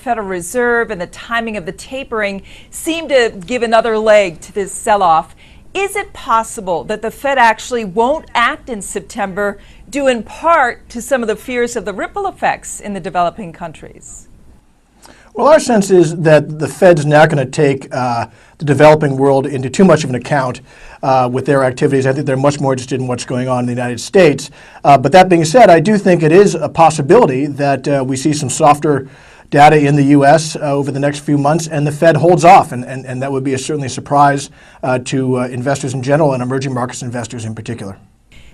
Federal Reserve and the timing of the tapering seem to give another leg to this sell-off. Is it possible that the Fed actually won't act in September, due in part to some of the fears of the ripple effects in the developing countries? Well, our sense is that the Fed's not going to take the developing world into too much of an account with their activities. I think they're much more interested in what's going on in the United States. But that being said, I do think it is a possibility that we see some softer data in the U.S. Over the next few months, and the Fed holds off, and that would be certainly a surprise to investors in general and emerging markets investors in particular.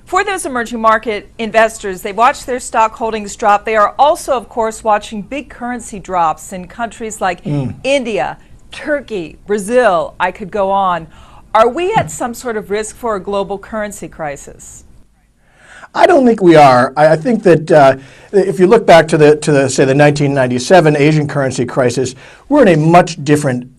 For those emerging market investors, they watch their stock holdings drop. They are also, of course, watching big currency drops in countries like India, Turkey, Brazil. I could go on. Are we at some sort of risk for a global currency crisis? I don't think we are. I think that if you look back to the say the 1997 Asian currency crisis, we're in a much different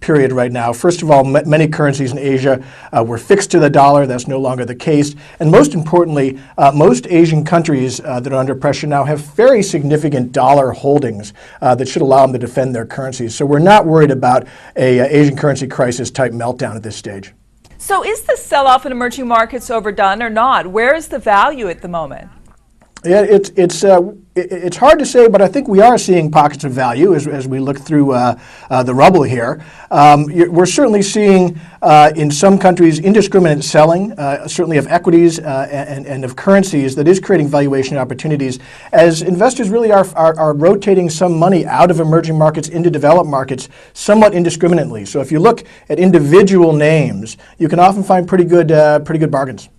period right now. First of all, many currencies in Asia were fixed to the dollar. That's no longer the case. And most importantly, most Asian countries that are under pressure now have very significant dollar holdings that should allow them to defend their currencies. So we're not worried about a Asian currency crisis type meltdown at this stage. So is the sell-off in emerging markets overdone or not? Where is the value at the moment? Yeah, it's hard to say, but I think we are seeing pockets of value as we look through the rubble here. We're certainly seeing in some countries indiscriminate selling, certainly of equities and of currencies, that is creating valuation opportunities as investors really are rotating some money out of emerging markets into developed markets somewhat indiscriminately. So if you look at individual names, you can often find pretty good bargains.